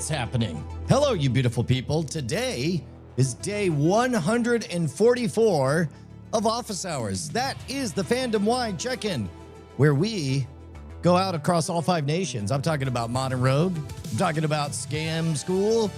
It's happening. Hello, you beautiful people. Today is day 144 of Office Hours. That is the fandom-wide check-in, where we go out across all 5 nations. I'm talking about Modern Rogue. I'm talking about Scam School.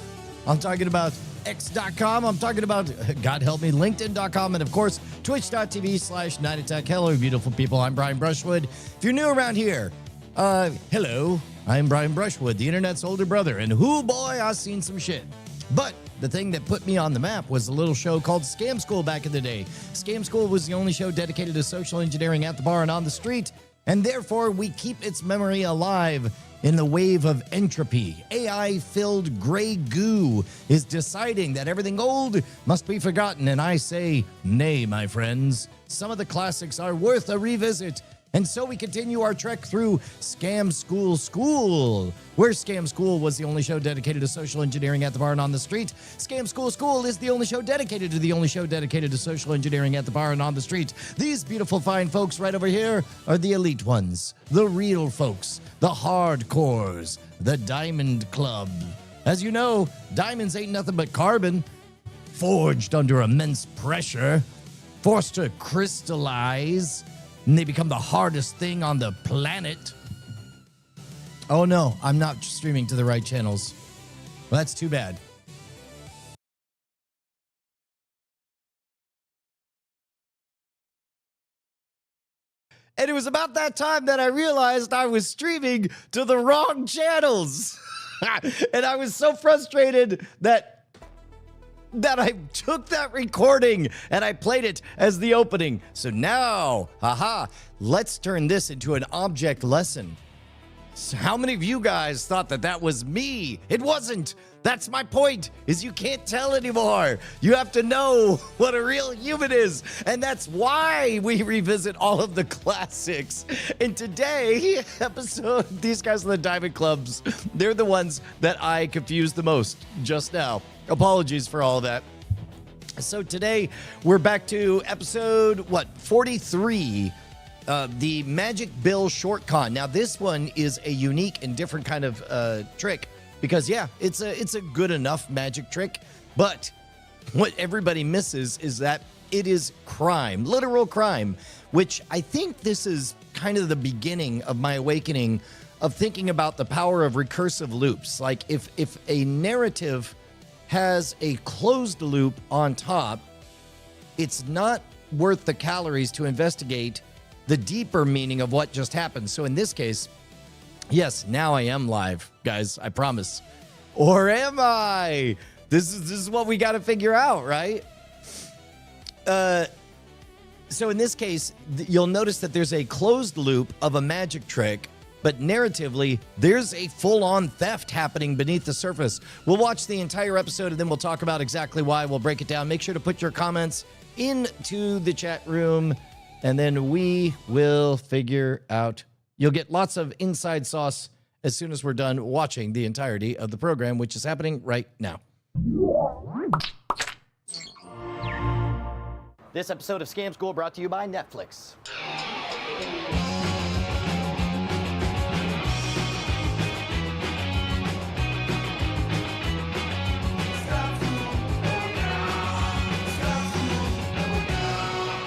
I'm talking about X.com. I'm talking about, God help me, LinkedIn.com. And of course, Twitch.tv/NightAttack. Hello, beautiful people. I'm Brian Brushwood. If you're new around here, hello. I'm Brian Brushwood, the internet's older brother. And whoo boy, I've seen some shit. But the thing that put me on the map was a little show called Scam School back in the day. Scam School was the only show dedicated to social engineering at the bar and on the street. And therefore, we keep its memory alive in the wave of entropy. AI-filled gray goo is deciding that everything old must be forgotten. And I say, nay, my friends. Some of the classics are worth a revisit. And so we continue our trek through Scam School, where Scam School was the only show dedicated to social engineering at the bar and on the street. Scam School is the only show dedicated to social engineering at the bar and on the street. These beautiful, fine folks right over here are the elite ones, the real folks, the hardcores, the Diamond Club. As you know, diamonds ain't nothing but carbon, forged under immense pressure, forced to crystallize, and they become the hardest thing on the planet. Oh no, I'm not streaming to the right channels. Well, that's too bad. And it was about that time that I realized I was streaming to the wrong channels. And I was so frustrated that I took that recording and I played it as the opening. So now, let's turn this into an object lesson. So how many of you guys thought that that was me? It wasn't. That's my point, is you can't tell anymore. You have to know what a real human is. And that's why we revisit all of the classics. And today, episode, these guys are the Diamond Clubs. They're the ones that I confused the most just now. Apologies for all of that. So today, we're back to episode, 43, the Magic Bill Short Con. Now, this one is a unique and different kind of trick because, yeah, it's a good enough magic trick. But what everybody misses is that it is crime, literal crime, which I think this is kind of the beginning of my awakening of thinking about the power of recursive loops. Like if a narrative has a closed loop on top, it's not worth the calories to investigate the deeper meaning of what just happened. So in this case, yes, now I am live, guys, I promise. Or am I? This is what we got to figure out, right? So in this case, you'll notice that there's a closed loop of a magic trick, but narratively, there's a full-on theft happening beneath the surface. We'll watch the entire episode, and then we'll talk about exactly why. We'll break it down. Make sure to put your comments into the chat room, and then we will figure out. You'll get lots of inside sauce as soon as we're done watching the entirety of the program, which is happening right now. This episode of Scam School brought to you by Netflix.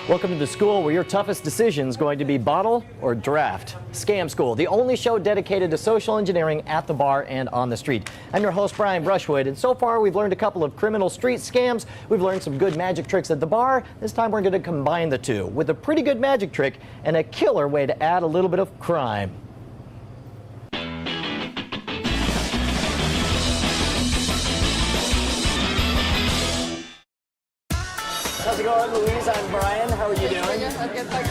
Welcome to the school where your toughest decision is going to be bottle or draft. Scam School, the only show dedicated to social engineering at the bar and on the street. I'm your host, Brian Brushwood, and so far we've learned a couple of criminal street scams. We've learned some good magic tricks at the bar. This time we're going to combine the two with a pretty good magic trick and a killer way to add a little bit of crime. How's it going, Louise? I'm Brian. How are you doing? I'm good, thanks.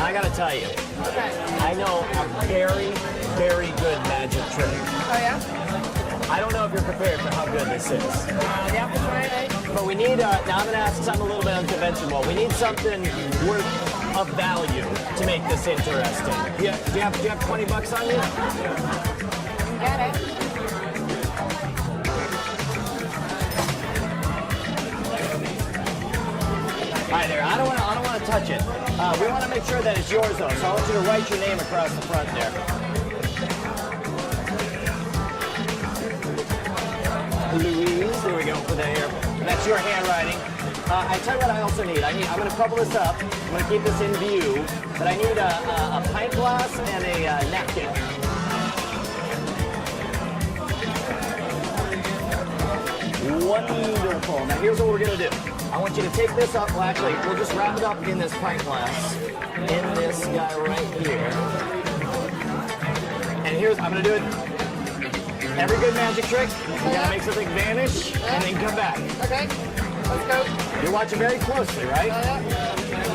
I gotta tell you, Okay. I know a very, very good magic trick. Oh, yeah? I don't know if you're prepared for how good this is. Yeah, for trying it. But we need, now I'm gonna ask something a little bit unconventional. We need something worth of value to make this interesting. Do you have 20 bucks on you? Get it. Hi there. I don't want to touch it. We want to make sure that it's yours though, so I want you to write your name across the front there. Louise. There we go for there. That's your handwriting. I tell you what I also need. I'm going to couple this up. I'm going to keep this in view. But I need a pint glass and a napkin. Wonderful. Now here's what we're going to do. I want you to take this up. Well, actually, we'll just wrap it up in this pint glass. In this guy right here. And here's, I'm going to do it. Every good magic trick, you got to make something vanish and then come back. Okay, let's go. You're watching very closely, right?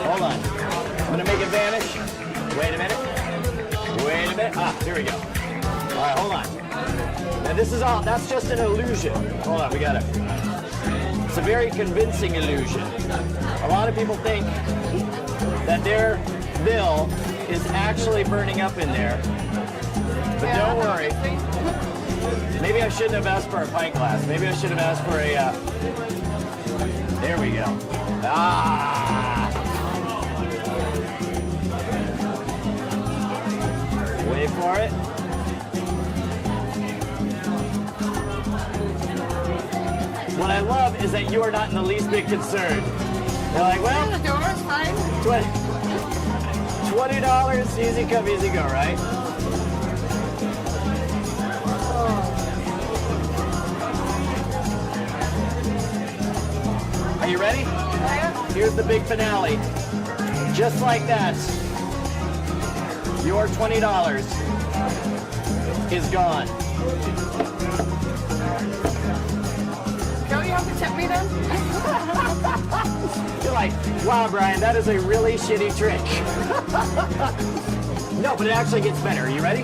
Hold on. I'm going to make it vanish. Wait a minute. Wait a minute. Ah, here we go. All right, hold on. Now this is all, that's just an illusion. Hold on, we got it. It's a very convincing illusion. A lot of people think that their bill is actually burning up in there. But don't worry. Maybe I shouldn't have asked for a pint glass. Maybe I should have asked for a, there we go. Ah! Wait for it. What I love is that you are not in the least bit concerned. You're like, well, The door is fine. $20, easy come, easy go, right? Are you ready? Here's the big finale. Just like that, your $20 is gone. Don't you have to tip me then? You're like, wow, Brian, that is a really shitty trick. No, but it actually gets better. Are you ready?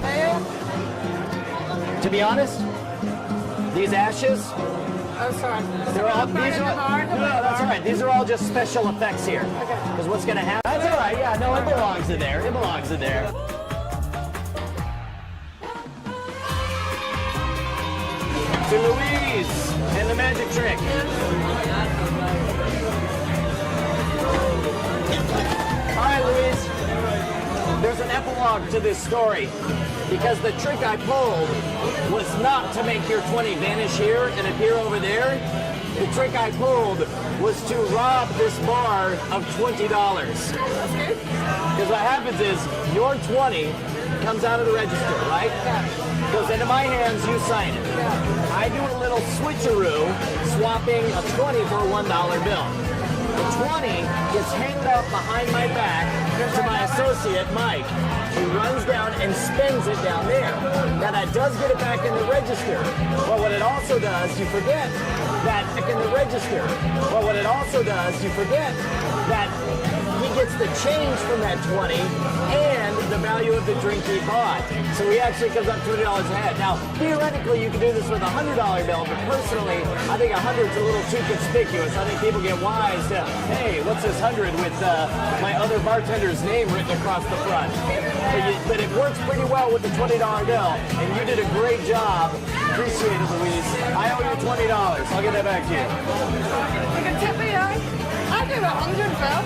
To be honest, these ashes, Oh, sorry. they're all, these are, no, that's all right. These are all just special effects here. Because what's going to happen? That's all right. Yeah, no, it belongs in there. It belongs in there. To Louise and the magic trick. All right, Louise. There's an epilogue to this story. Because the trick I pulled was not to make your 20 vanish here and appear over there. The trick I pulled was to rob this bar of $20. Because what happens is your 20 comes out of the register, right? Goes into my hands, you sign it. I do a little switcheroo, swapping a 20 for a $1 bill. The 20 gets hanged up behind my back to my associate, Mike. He runs down and spends it down there. Now that does get it back in the register. But what it also does, you forget that in the register. But what it also does, you forget that he gets the change from that 20 and the value of the drink he bought. So he actually comes up $20 ahead. Now, theoretically, you can do this with a $100 bill, but personally, I think 100 is a little too conspicuous. I think people get wise to, hey, what's this 100 with my other bartender's name written across the front? But it works pretty well with the $20 bill, and you did a great job. Appreciate it, Louise. I owe you $20. I'll get that back to you. You can tip me, I'll give 100, Phil.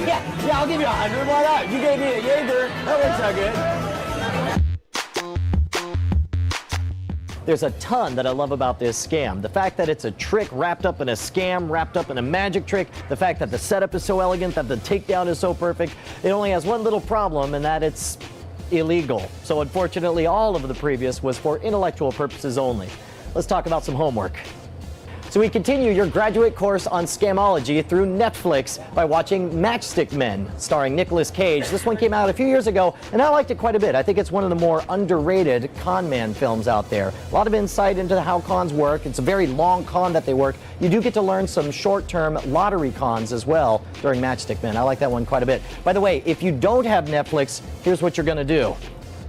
Yeah, I'll give you 100. Why not? You gave me a Jaeger. That works out good. There's a ton that I love about this scam. The fact that it's a trick wrapped up in a scam, wrapped up in a magic trick. The fact that the setup is so elegant, that the takedown is so perfect. It only has one little problem, and that it's illegal. So unfortunately, all of the previous was for intellectual purposes only. Let's talk about some homework. So we continue your graduate course on scamology through Netflix by watching Matchstick Men, starring Nicolas Cage. This one came out a few years ago, and I liked it quite a bit. I think it's one of the more underrated con man films out there. A lot of insight into how cons work. It's a very long con that they work. You do get to learn some short-term lottery cons as well during Matchstick Men. I like that one quite a bit. By the way, if you don't have Netflix, here's what you're going to do.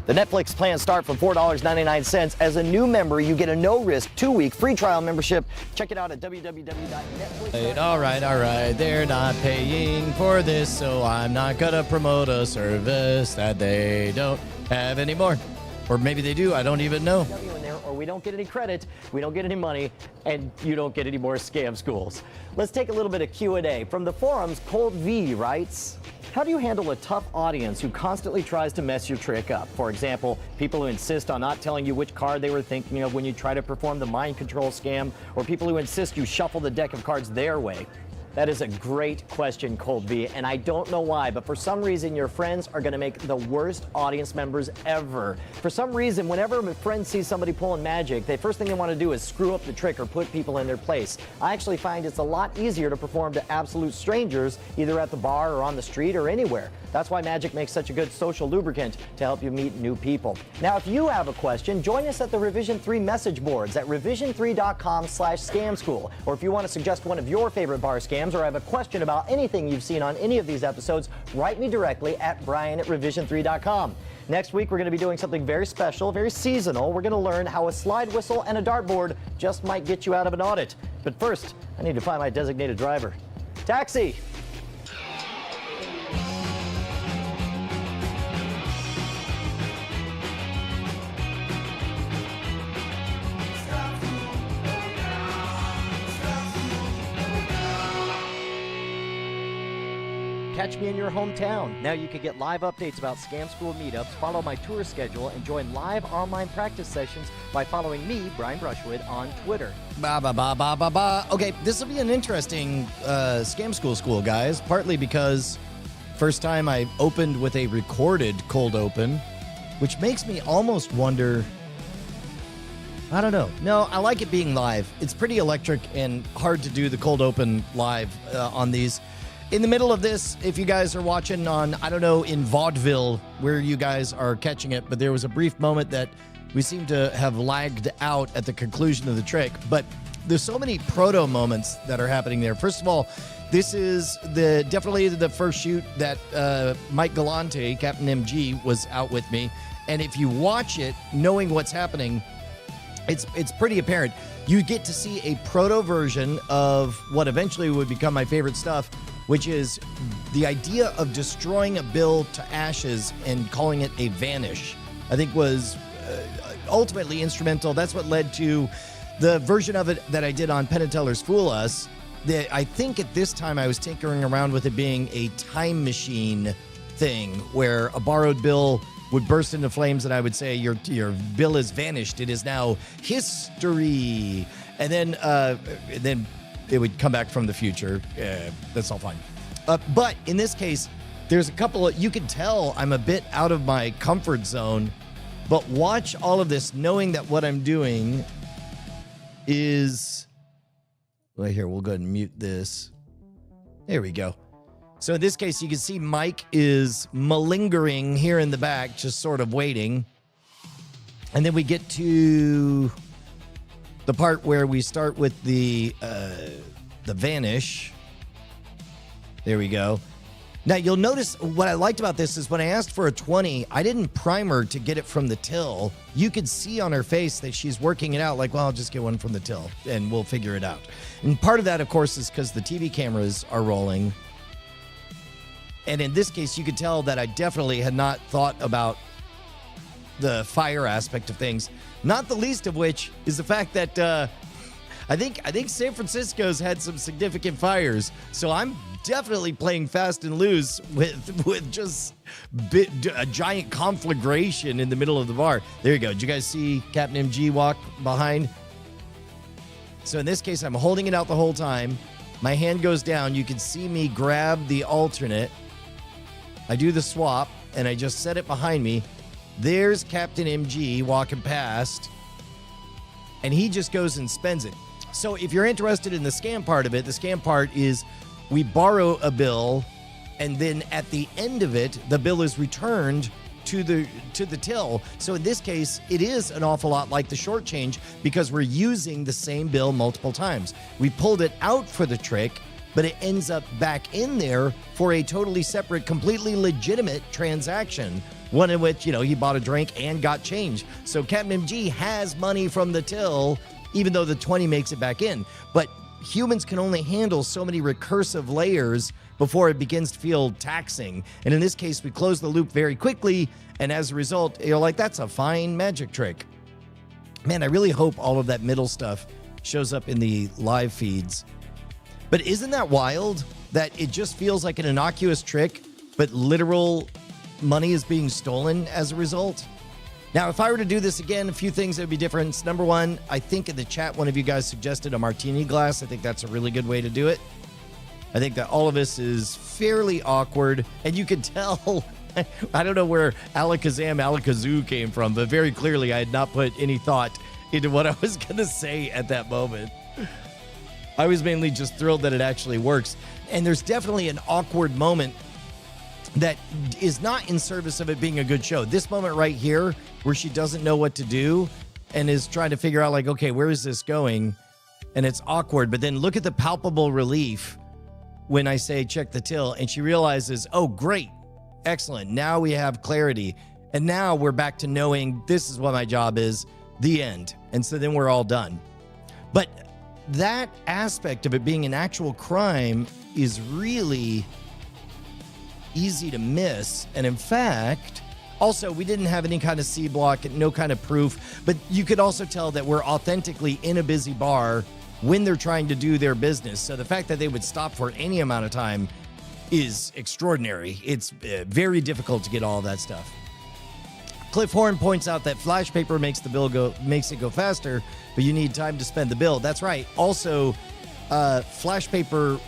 The Netflix plans start from $4.99. As a new member, you get a no-risk 2-week free trial membership. Check it out at www.netflix.com. All right. They're not paying for this, so I'm not going to promote a service that they don't have anymore. Or maybe they do. I don't even know. or we don't get any credit, we don't get any money, and you don't get any more scam schools. Let's take a little bit of Q&A. From the forums, Cold V writes, how do you handle a tough audience who constantly tries to mess your trick up? For example, people who insist on not telling you which card they were thinking of when you try to perform the mind control scam, or people who insist you shuffle the deck of cards their way. That is a great question, Cold V, and I don't know why, but for some reason your friends are going to make the worst audience members ever. For some reason, whenever a friend sees somebody pulling magic, the first thing they want to do is screw up the trick or put people in their place. I actually find it's a lot easier to perform to absolute strangers, either at the bar or on the street or anywhere. That's why magic makes such a good social lubricant to help you meet new people. Now, if you have a question, join us at the Revision 3 message boards at revision3.com/scam school. Or if you want to suggest one of your favorite bar scams or have a question about anything you've seen on any of these episodes, write me directly at brian@revision3.com. Next week, we're going to be doing something very special, very seasonal. We're going to learn how a slide whistle and a dartboard just might get you out of an audit. But first, I need to find my designated driver. Taxi! Catch me in your hometown. Now you can get live updates about Scam School meetups, follow my tour schedule, and join live online practice sessions by following me, Brian Brushwood, on Twitter. Okay, this will be an interesting Scam School, guys. Partly because first time I opened with a recorded cold open, which makes me almost wonder. I don't know. No, I like it being live. It's pretty electric and hard to do the cold open live on these. In the middle of this, if you guys are watching on, I don't know, in vaudeville where you guys are catching it, but there was a brief moment that we seem to have lagged out at the conclusion of the trick. But there's so many proto moments that are happening there. First of all, this is definitely the first shoot that Mike Galante, Captain MG, was out with me. And if you watch it, knowing what's happening, it's pretty apparent. You get to see a proto version of what eventually would become my favorite stuff, which is the idea of destroying a bill to ashes and calling it a vanish. I think was ultimately instrumental. That's what led to the version of it that I did on Penn & Teller's Fool Us. I think at this time I was tinkering around with it being a time machine thing where a borrowed bill would burst into flames and I would say, your bill is vanished. It is now history. And then it would come back from the future. That's all fine. But in this case, there's a couple of, you can tell I'm a bit out of my comfort zone, but watch all of this knowing that what I'm doing is, well, here, we'll go ahead and mute this. There we go. So in this case, you can see Mike is malingering here in the back, just sort of waiting. And then we get to the part where we start with the vanish. There we go. Now, you'll notice what I liked about this is when I asked for a 20, I didn't prime her to get it from the till. You could see on her face that she's working it out like, well, I'll just get one from the till and we'll figure it out. And part of that, of course, is because the TV cameras are rolling. And in this case, you could tell that I definitely had not thought about the fire aspect of things. Not the least of which is the fact that I think San Francisco's had some significant fires. So I'm definitely playing fast and loose with just a giant conflagration in the middle of the bar. There you go. Did you guys see Captain MG walk behind? So in this case, I'm holding it out the whole time. My hand goes down. You can see me grab the alternate. I do the swap, and I just set it behind me. There's Captain MG walking past, and he just goes and spends it. So if you're interested in the scam part of it, the scam part is we borrow a bill, and then at the end of it, the bill is returned to the till. So in this case, it is an awful lot like the short change because we're using the same bill multiple times. We pulled it out for the trick, but it ends up back in there for a totally separate, completely legitimate transaction, one in which, he bought a drink and got change. So Captain MG has money from the till, even though the 20 makes it back in. But humans can only handle so many recursive layers before it begins to feel taxing. And in this case, we close the loop very quickly, and as a result, you're like, that's a fine magic trick. Man, I really hope all of that middle stuff shows up in the live feeds. But isn't that wild that it just feels like an innocuous trick, but literal money is being stolen as a result? Now, if I were to do this again, a few things that would be different. Number one, I think in the chat, one of you guys suggested a martini glass. I think that's a really good way to do it. I think that all of this is fairly awkward, and you can tell, I don't know where Alakazam Alakazoo came from, but very clearly I had not put any thought into what I was going to say at that moment. I was mainly just thrilled that it actually works. And there's definitely an awkward moment that is not in service of it being a good show. This moment right here, where she doesn't know what to do and is trying to figure out, like, okay, where is this going? And it's awkward. But then look at the palpable relief when I say check the till, and she realizes, oh, great, excellent. Now we have clarity. And now we're back to knowing this is what my job is, the end. And so then we're all done. But that aspect of it being an actual crime is really easy to miss. And in fact, also, we didn't have any kind of C block, no kind of proof, but you could also tell that we're authentically in a busy bar when they're trying to do their business. So the fact that they would stop for any amount of time is extraordinary. It's very difficult to get all of that stuff. Cliff Horn points out that flash paper makes it go faster, but you need time to spend the bill. That's right. Also, flash paper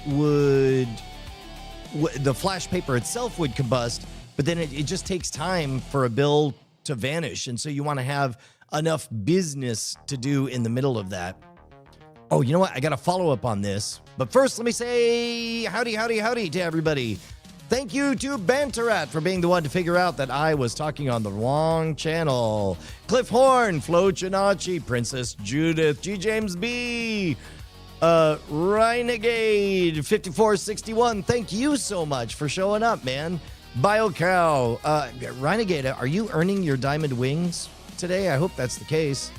the flash paper itself would combust, but then it just takes time for a bill to vanish. And so you want to have enough business to do in the middle of that. Oh, you know what? I got to follow up on this. But first, let me say howdy, howdy, howdy to everybody. Thank you to Banterat for being the one to figure out that I was talking on the wrong channel. Cliff Horn, Flo Chinachi, Princess Judith, G. James B., Renegade 5461. Thank you so much for showing up, man. BioCow, Renegade, are you earning your diamond wings today? I hope that's the case.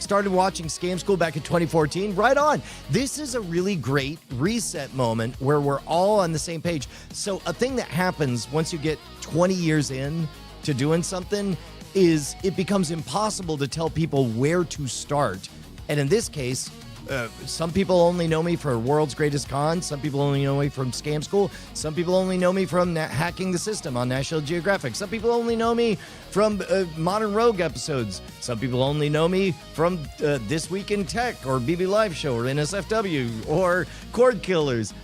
Started watching Scam School back in 2014. Right on. This is a really great reset moment where we're all on the same page. So a thing that happens once you get 20 years in to doing something is it becomes impossible to tell people where to start. And in this case, some people only know me for World's Greatest Con. Some people only know me from Scam School. Some people only know me from Hacking the System on National Geographic. Some people only know me from Modern Rogue episodes. Some people only know me from This Week in Tech or BB Live Show or NSFW or Cord Killers.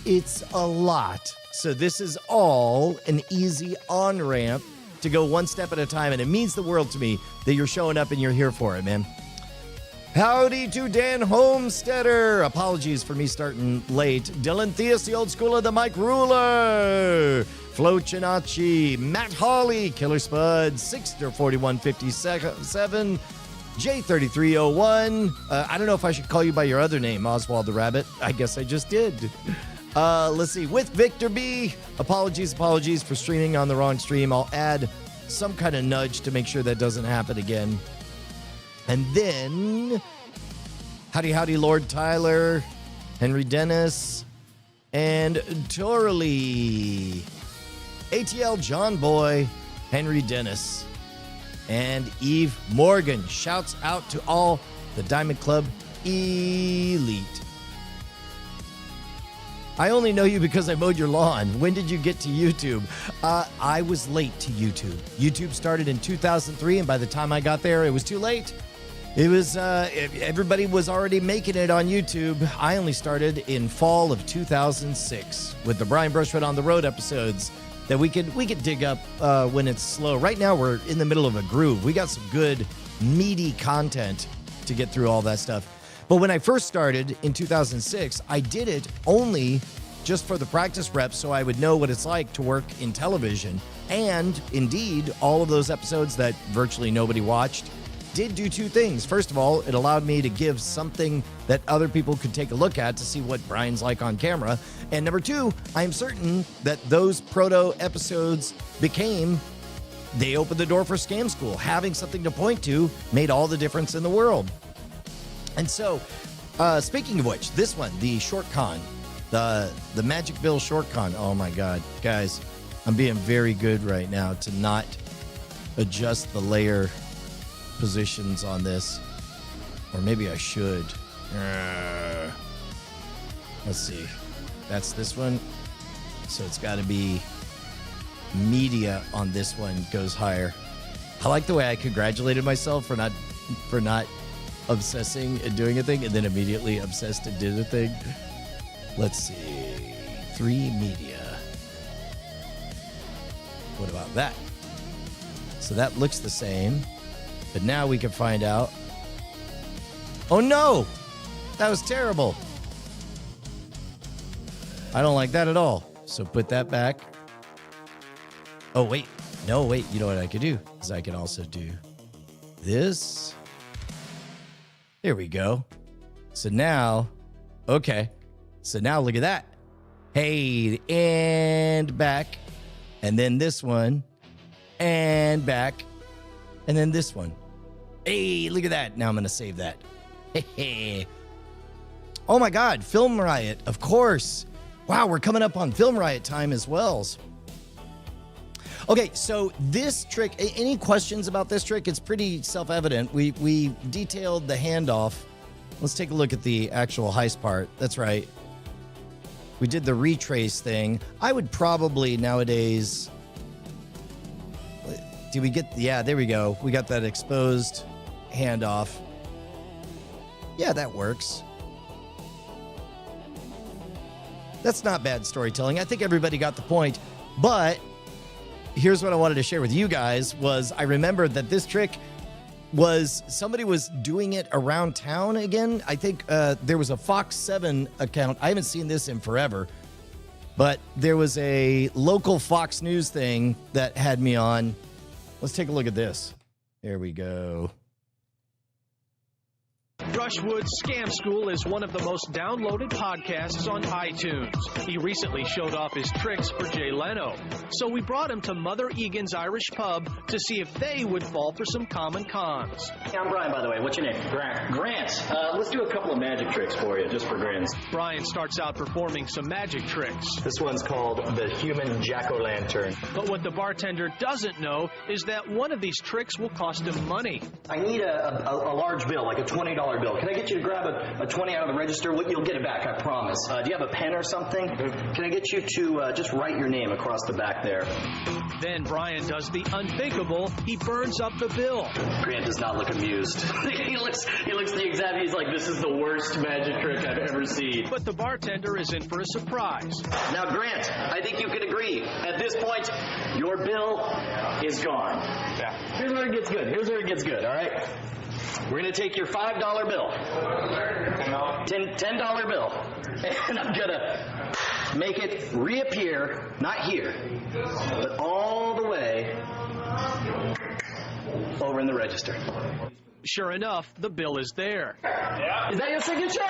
It's a lot. So this is all an easy on-ramp to go one step at a time. And it means the world to me that you're showing up and you're here for it, man. Howdy to Dan Homesteader. Apologies for me starting late. Dylan Theus, the old school of the Mike Ruler. Flo Chinachi. Matt Hawley. Killer Spud. Sixter 4157. J3301. I don't know if I should call you by your other name, Oswald the Rabbit. I guess I just did. Let's see. With Victor B. Apologies for streaming on the wrong stream. I'll add some kind of nudge to make sure that doesn't happen again. And then, howdy, Lord Tyler, Henry Dennis, and Torley, ATL John Boy, Henry Dennis, and Eve Morgan. Shouts out to all the Diamond Club Elite. I only know you because I mowed your lawn. When did you get to YouTube? I was late to YouTube. YouTube started in 2003, and by the time I got there, it was too late. It was, everybody was already making it on YouTube. I only started in fall of 2006 with the Brian Brushwood on the Road episodes that we could dig up when it's slow. Right now, we're in the middle of a groove. We got some good, meaty content to get through all that stuff. But when I first started in 2006, I did it only just for the practice reps so I would know what it's like to work in television. And indeed, all of those episodes that virtually nobody watched did do two things. First of all, it allowed me to give something that other people could take a look at to see what Brian's like on camera. And number two, I am certain that those proto episodes they opened the door for Scam School. Having something to point to made all the difference in the world. And so, speaking of which, this one, the short con, the Magic Bill short con. Oh my God, guys, I'm being very good right now to not adjust the layer positions on this. Or maybe I should. Let's see. That's this one. So it's got to be media on this one goes higher. I like the way I congratulated myself for not obsessing and doing a thing and then immediately obsessed and did a thing. Let's see. 3 media. What about that? So that looks the same. But now we can find out. Oh no! That was terrible. I don't like that at all. So put that back. Oh, wait. No, wait. You know what I could do? Is I can also do this. There we go. So now, okay. So now look at that. Hey, and back. And then this one. And back. And then this one. Hey, look at that. Now I'm going to save that. Hey. Oh my God. Film Riot. Of course. Wow, we're coming up on Film Riot time as well. Okay, so this trick, any questions about this trick? It's pretty self-evident. We detailed the handoff. Let's take a look at the actual heist part. That's right. We did the retrace thing. I would probably nowadays... Did we get... Yeah, there we go. We got that exposed handoff. Yeah, that works. That's not bad storytelling. I think everybody got the point. But here's what I wanted to share with you guys was I remembered that this trick was somebody was doing it around town again. I think there was a Fox 7 account. I haven't seen this in forever. But there was a local Fox News thing that had me on. Let's take a look at this. There we go. Brushwood's Scam School is one of the most downloaded podcasts on iTunes. He recently showed off his tricks for Jay Leno. So we brought him to Mother Egan's Irish Pub to see if they would fall for some common cons. Hey, I'm Brian, by the way. What's your name? Grant. Let's do a couple of magic tricks for you, just for grins. Brian starts out performing some magic tricks. This one's called the human jack-o'-lantern. But what the bartender doesn't know is that one of these tricks will cost him money. I need a large bill, like a $20 bill. Can I get you to grab a 20 out of the register? You'll get it back, I promise. Do you have a pen or something? Can I get you to just write your name across the back there? Then Brian does the unthinkable. He burns up the bill. Grant does not look amused. he looks the exact, he's like, this is the worst magic trick I've ever seen. But the bartender is in for a surprise. Now, Grant, I think you can agree. At this point, your bill is gone. Yeah. Here's where it gets good, all right? We're going to take your $5 bill, $10 bill, and I'm going to make it reappear, not here, but all the way over in the register. Sure enough, the bill is there. Yeah. Is that your signature?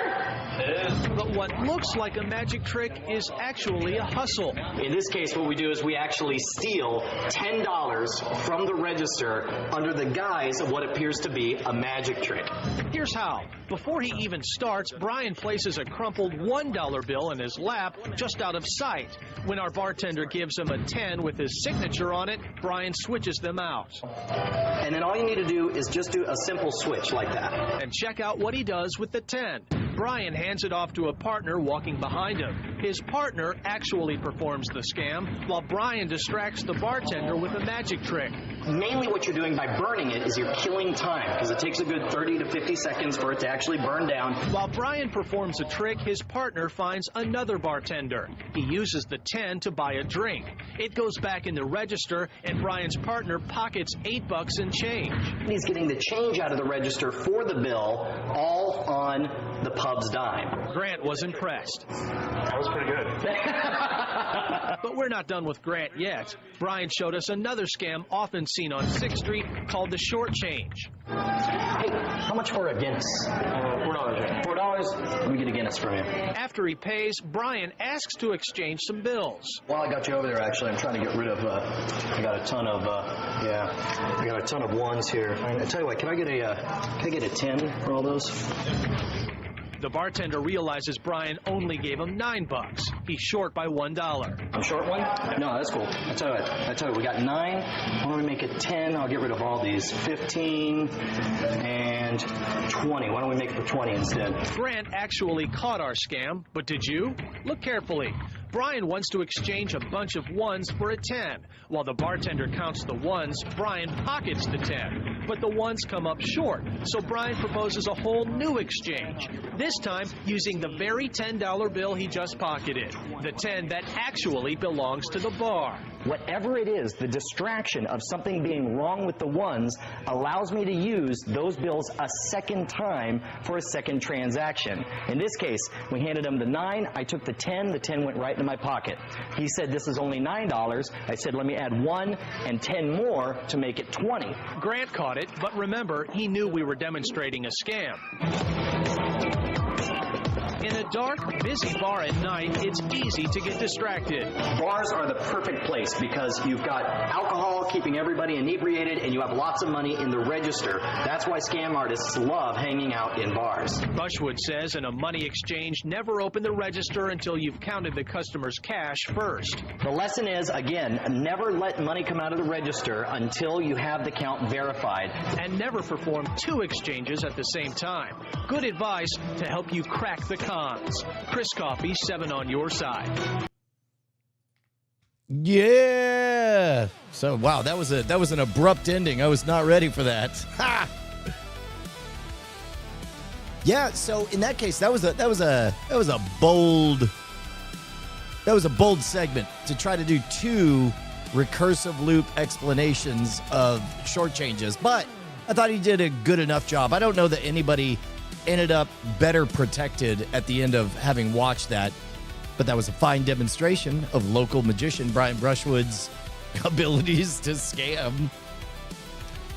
It is. But what looks like a magic trick is actually a hustle. In this case, what we do is we actually steal $10 from the register under the guise of what appears to be a magic trick. Here's how. Before he even starts, Brian places a crumpled $1 bill in his lap just out of sight. When our bartender gives him a 10 with his signature on it, Brian switches them out. And then all you need to do is just do a simple switch like that. And check out what he does with the 10. Brian hands it off to a partner walking behind him. His partner actually performs the scam, while Brian distracts the bartender with a magic trick. Mainly what you're doing by burning it is you're killing time, because it takes a good 30 to 50 seconds for it to actually burn down. While Brian performs a trick, his partner finds another bartender. He uses the 10 to buy a drink. It goes back in the register, and Brian's partner pockets $8 in change. He's getting the change out of the register for the bill, all on the pub's dime. Grant was impressed. That was pretty good. But we're not done with Grant yet. Brian showed us another scam often seen on 6th Street called the short change. Hey, how much for a Guinness? $4. $4? Let me get a Guinness from you. After he pays, Brian asks to exchange some bills. While I got you over there, actually, I'm trying to get rid of, I got a ton of ones here. I tell you what, can I get a 10 for all those? The bartender realizes Brian only gave him $9. He's short by $1. I'm short one? No, that's cool. I tell you what, we got 9. Why don't we make it 10? I'll get rid of all these. 15 and and 20. Why don't we make it for 20 instead? Grant actually caught our scam, but did you? Look carefully. Brian wants to exchange a bunch of ones for a 10. While the bartender counts the ones, Brian pockets the 10. But the ones come up short, so Brian proposes a whole new exchange. This time, using the very $10 bill he just pocketed. The 10 that actually belongs to the bar. Whatever it is, the distraction of something being wrong with the ones allows me to use those bills a second time for a second transaction. In this case, we handed him the 9, I took the 10 went right into my pocket. He said this is only $9. I said let me add 1 and 10 more to make it 20. Grant caught it, but remember, he knew we were demonstrating a scam. In a dark, busy bar at night, it's easy to get distracted. Bars are the perfect place because you've got alcohol keeping everybody inebriated and you have lots of money in the register. That's why scam artists love hanging out in bars. Bushwood says in a money exchange, never open the register until you've counted the customer's cash first. The lesson is, again, never let money come out of the register until you have the count verified. And never perform 2 exchanges at the same time. Good advice to help you crack the cons. Chris Coffey, 7 on your side. Yeah. So wow, that was an abrupt ending. I was not ready for that. Ha! Yeah. So in that case, that was a bold segment to try to do 2 recursive loop explanations of short changes. But I thought he did a good enough job. I don't know that anybody ended up better protected at the end of having watched that, but that was a fine demonstration of local magician Brian Brushwood's abilities to scam.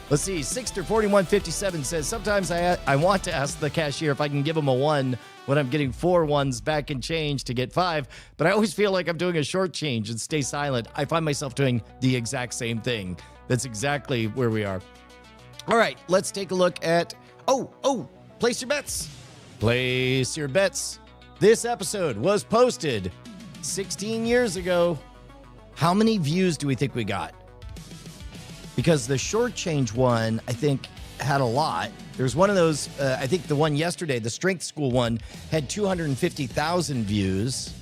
Let's see, Sixter4157 says, sometimes I want to ask the cashier if I can give him a 1 when I'm getting 4 ones back in change to get 5, but I always feel like I'm doing a short change and stay silent. I find myself doing the exact same thing. That's exactly where we are. All right, let's take a look at, place your bets. Place your bets. This episode was posted 16 years ago. How many views do we think we got? Because the short change one, I think, had a lot. There's one of those, I think the one yesterday, the strength school one, had 250,000 views.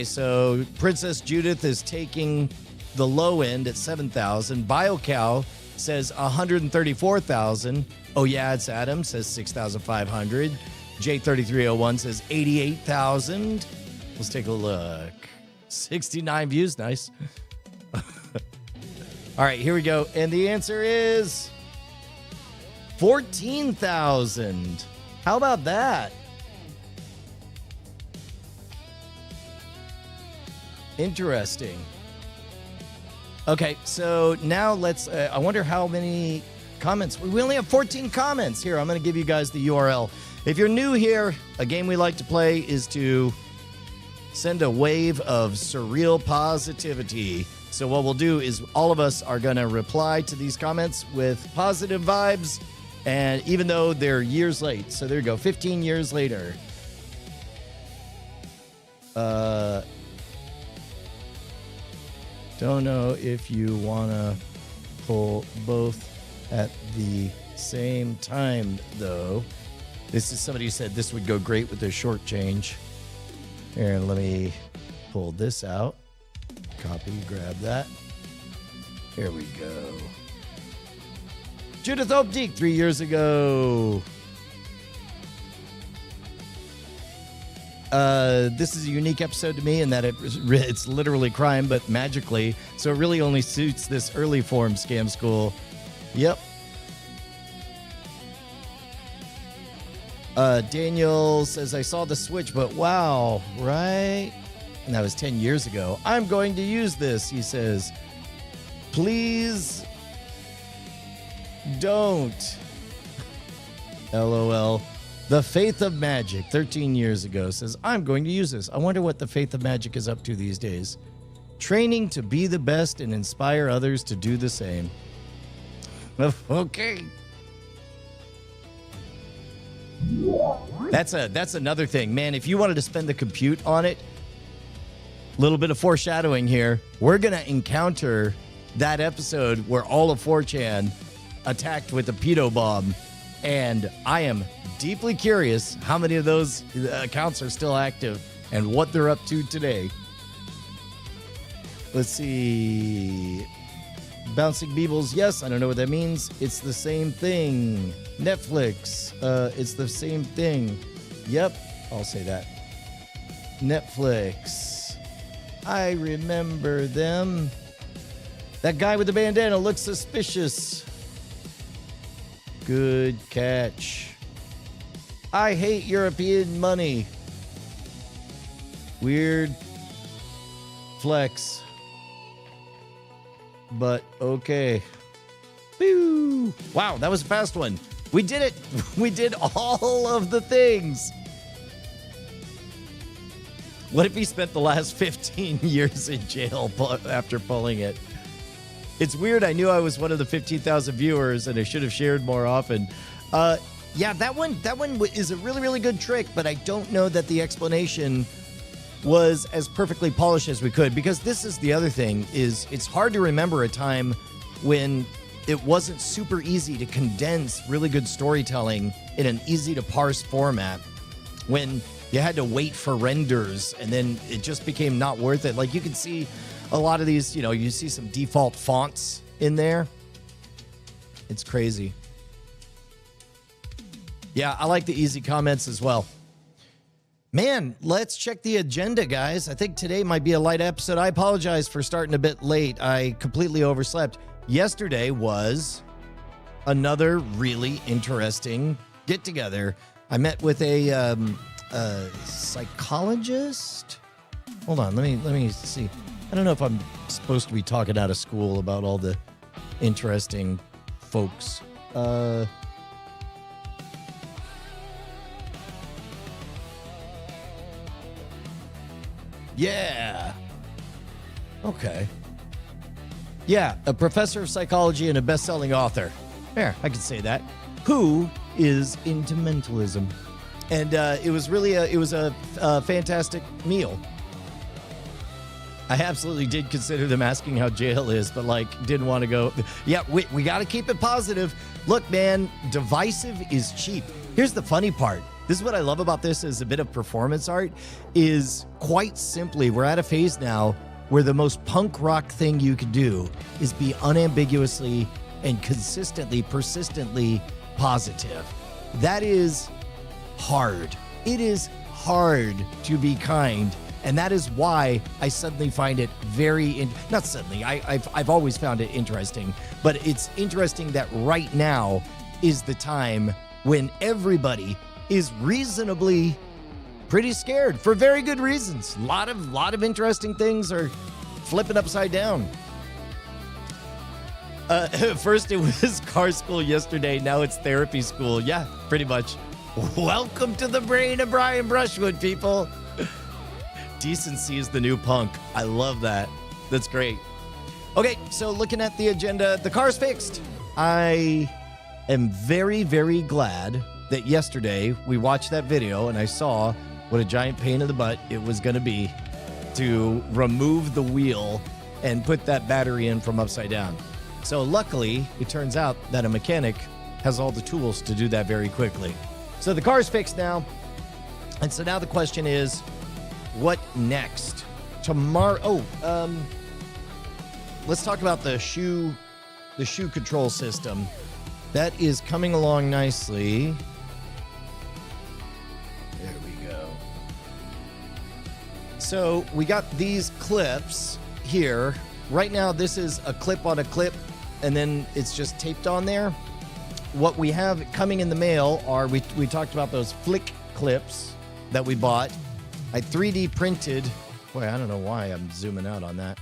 So Princess Judith is taking the low end at 7,000. BioCow says 134,000. Oh yeah, it's Adam, says 6,500. J3301 says 88,000. Let's take a look. 69 views, nice. All right, here we go. And the answer is 14,000. How about that? Interesting. Okay, so now let's, I wonder how many comments. We only have 14 comments here. I'm going to give you guys the URL. If you're new here, a game we like to play is to send a wave of surreal positivity. So what we'll do is all of us are going to reply to these comments with positive vibes, and even though they're years late. So there you go, 15 years later. Don't know if you want to pull both at the same time, though. This is somebody who said this would go great with a short change. Here, let me pull this out. Copy, grab that. Here we go. Judith Opdeek, 3 years ago. This is a unique episode to me in that it's literally crime, but magically. So it really only suits this early form scam school. Yep. Daniel says, I saw the switch, but wow, right? And that was 10 years ago. I'm going to use this, he says. Please don't. LOL. The Faith of Magic, 13 years ago, says, I'm going to use this. I wonder what the Faith of Magic is up to these days. Training to be the best and inspire others to do the same. Okay. That's another thing, man. If you wanted to spend the compute on it, a little bit of foreshadowing here. We're going to encounter that episode where all of 4chan attacked with a pedo bomb. And I am deeply curious how many of those accounts are still active and what they're up to today. Let's see. Bouncing Beebles, yes, I don't know what that means. It's the same thing. Netflix, it's the same thing. Yep, I'll say that. Netflix. I remember them. That guy with the bandana looks suspicious. Good catch. I hate European money. Weird flex. But okay. Woo. Wow, that was a fast one. We did it. We did all of the things. What if he spent the last 15 years in jail after pulling it? It's weird. I knew I was one of the 15,000 viewers and I should have shared more often. Yeah, that one is a really, really good trick, but I don't know that the explanation was as perfectly polished as we could, because this is the other thing, is it's hard to remember a time when it wasn't super easy to condense really good storytelling in an easy to parse format, when you had to wait for renders and then it just became not worth it. Like you can see a lot of these, you see some default fonts in there. It's crazy. Yeah, I like the easy comments as well. Man, let's check the agenda, guys. I think today might be a light episode. I apologize for starting a bit late. I completely overslept. Yesterday was another really interesting get-together. I met with a psychologist. Hold on, let me see. I don't know if I'm supposed to be talking out of school about all the interesting folks. Yeah. Okay. Yeah, a professor of psychology and a best-selling author. There, I could say that. Who is into mentalism? And it was really a fantastic meal. I absolutely did consider them asking how jail is, but didn't want to go. Yeah, we got to keep it positive. Look, man, divisive is cheap. Here's the funny part. This is what I love about this as a bit of performance art, is quite simply, we're at a phase now where the most punk rock thing you could do is be unambiguously and consistently, persistently positive. That is hard. It is hard to be kind. And that is why I suddenly find it not suddenly, I've always found it interesting, but it's interesting that right now is the time when everybody is reasonably pretty scared for very good reasons. A lot of interesting things are flipping upside down. First it was car school yesterday, now it's therapy school. Yeah, pretty much. Welcome to the brain of Brian Brushwood, people. Decency is the new punk. I love that. That's great. Okay, so looking at the agenda, the car's fixed. I am very, very glad that yesterday we watched that video and I saw what a giant pain in the butt it was going to be to remove the wheel and put that battery in from upside down. So luckily, it turns out that a mechanic has all the tools to do that very quickly. So the car's fixed now. And so now the question is, what next? Tomorrow, let's talk about the shoe control system. That is coming along nicely. There we go. So we got these clips here. Right now, this is a clip on a clip, and then it's just taped on there. What we have coming in the mail are, we talked about those flick clips that we bought. I 3D printed. Boy, I don't know why I'm zooming out on that.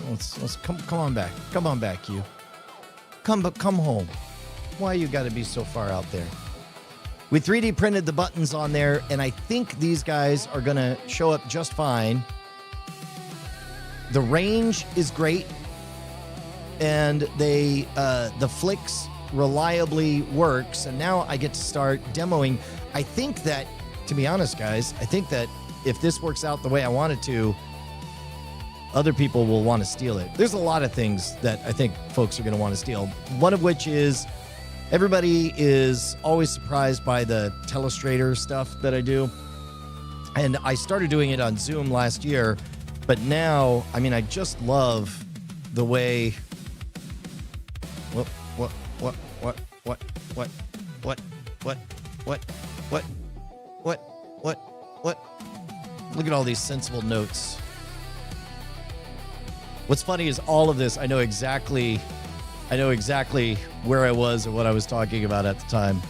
Let's come on back. Come on back, you. Come home. Why you got to be so far out there? We 3D printed the buttons on there, and I think these guys are going to show up just fine. The range is great, and the flicks reliably works, and now I get to start demoing. I think that, to be honest, guys, I think that if this works out the way I want it to, other people will want to steal it. There's a lot of things that I think folks are going to want to steal. One of which is Everybody is always surprised by the telestrator stuff that I do. And I started doing it on Zoom last year, but now, I mean, I just love the way... What? Look at all these sensible notes. What's funny is all of this, I know exactly where I was and what I was talking about at the time.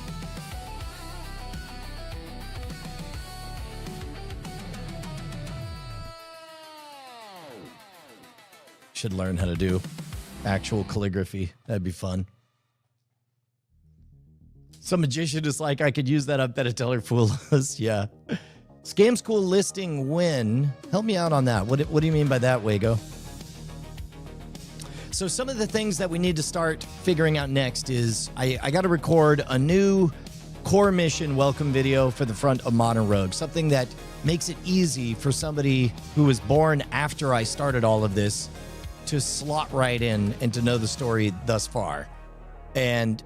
Should learn how to do actual calligraphy. That'd be fun. Some magician is like, I could use that. I bet a teller fool us. Yeah. Scam School listing when? Help me out on that. What do you mean by that, Wago? So some of the things that we need to start figuring out next is I got to record a new core mission welcome video for the front of Modern Rogue. Something that makes it easy for somebody who was born after I started all of this to slot right in and to know the story thus far. And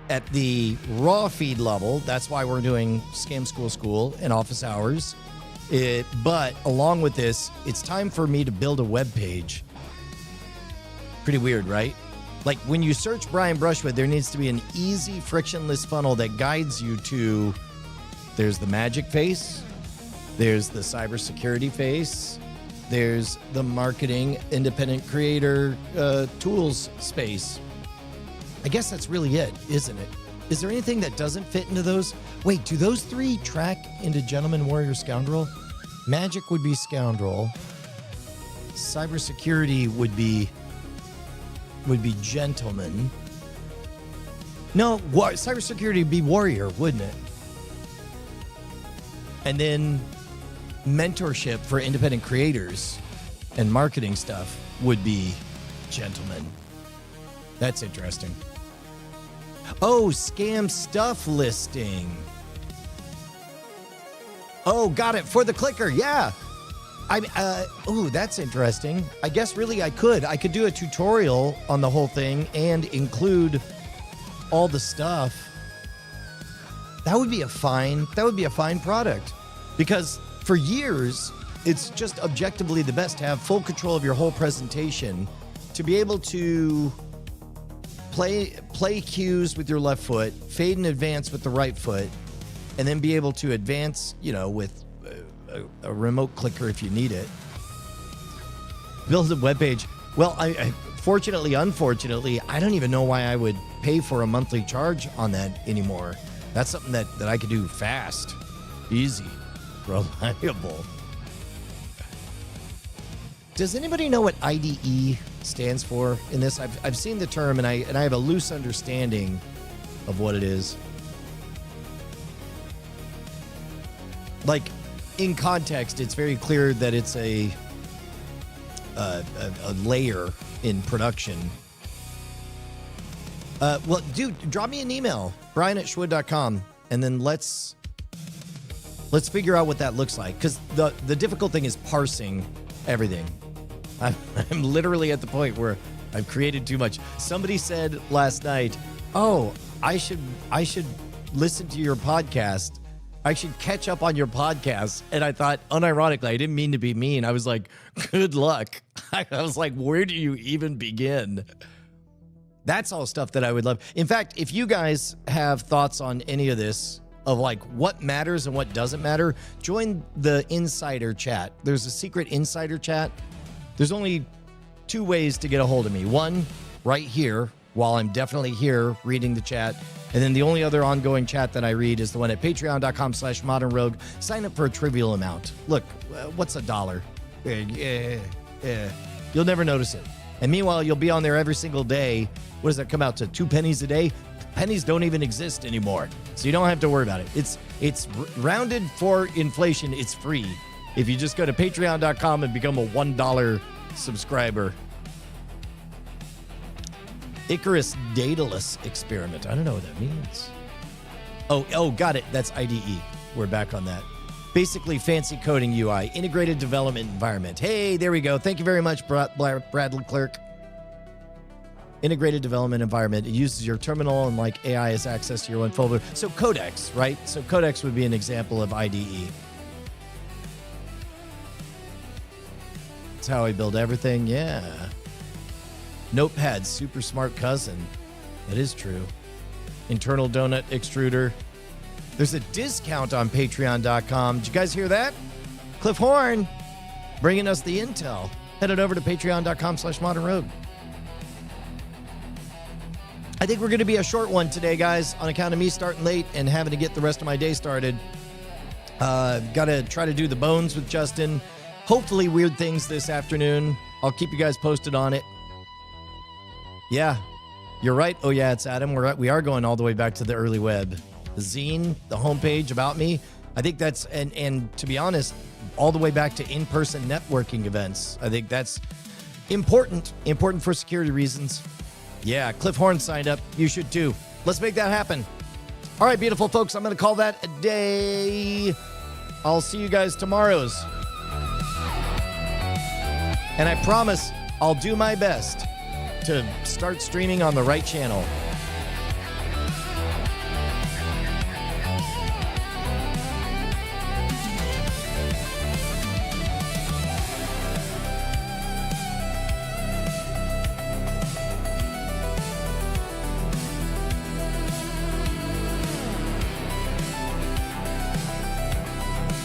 at the raw feed level, that's why we're doing Scam School and office hours. But along with this, it's time for me to build a web page. Pretty weird, right? Like when you search Brian Brushwood, there needs to be an easy, frictionless funnel that guides you to, there's the magic face, there's the cybersecurity face, there's the marketing independent creator tools space. I guess that's really it, isn't it? Is there anything that doesn't fit into those? Wait, do those three track into Gentleman, Warrior, Scoundrel? Magic would be Scoundrel. Cybersecurity would be Gentleman. No, cybersecurity would be Warrior, wouldn't it? And then mentorship for independent creators and marketing stuff would be Gentleman. That's interesting. Oh, scam stuff listing. Oh, got it. For the clicker. Yeah. Oh, that's interesting. I guess really I could do a tutorial on the whole thing and include all the stuff. That would be a fine product, because for years, it's just objectively the best to have full control of your whole presentation, to be able to play cues with your left foot, fade and advance with the right foot, and then be able to advance, with a remote clicker if you need it. Build a webpage. Well, unfortunately, I don't even know why I would pay for a monthly charge on that anymore. That's something that I could do fast, easy, reliable. Does anybody know what IDE stands for in this? I've seen the term and I have a loose understanding of what it is. Like, in context, it's very clear that it's a layer in production. Well, dude, drop me an email, brian@schwood.com, and then let's figure out what that looks like. Because the difficult thing is parsing everything. I'm literally at the point where I've created too much. Somebody said last night, "Oh, I should listen to your podcast. I should catch up on your podcast." And I thought, unironically, I didn't mean to be mean. I was like, good luck. I was like, where do you even begin? That's all stuff that I would love. In fact, if you guys have thoughts on any of this, of like what matters and what doesn't matter, join the insider chat. There's a secret insider chat. There's only two ways to get a hold of me. One, right here, while I'm definitely here reading the chat. And then the only other ongoing chat that I read is the one at patreon.com/modernrogue. Sign up for a trivial amount. Look, what's $1? You'll never notice it. And meanwhile, you'll be on there every single day. What does that come out to? 2 pennies a day? Pennies don't even exist anymore. So you don't have to worry about it. It's rounded for inflation. It's free. If you just go to patreon.com and become a $1 subscriber. Icarus Daedalus experiment. I don't know what that means. Oh, got it. That's IDE. We're back on that. Basically, fancy coding UI, integrated development environment. Hey, there we go. Thank you very much, Brad Leclerc. integrated development environment. It uses your terminal and like AI has access to your one folder. So Codex, right? So Codex would be an example of IDE. That's how I build everything. Yeah. Notepad's super smart cousin. That is true. Internal donut extruder. There's a discount on patreon.com. Did you guys hear that? Cliff Horn bringing us the intel. Head it over to patreon.com/modernrogue. I think we're going to be a short one today, guys, on account of me starting late and having to get the rest of my day started. Got to try to do the bones with Justin. Hopefully weird things this afternoon. I'll keep you guys posted on it. Yeah, you're right. Oh, yeah, it's Adam. We are going all the way back to the early web. The zine, the homepage about me. I think that's, and to be honest, all the way back to in-person networking events. I think that's important for security reasons. Yeah, Cliff Horn signed up. You should too. Let's make that happen. All right, beautiful folks, I'm going to call that a day. I'll see you guys tomorrow's. And I promise I'll do my best to start streaming on the right channel.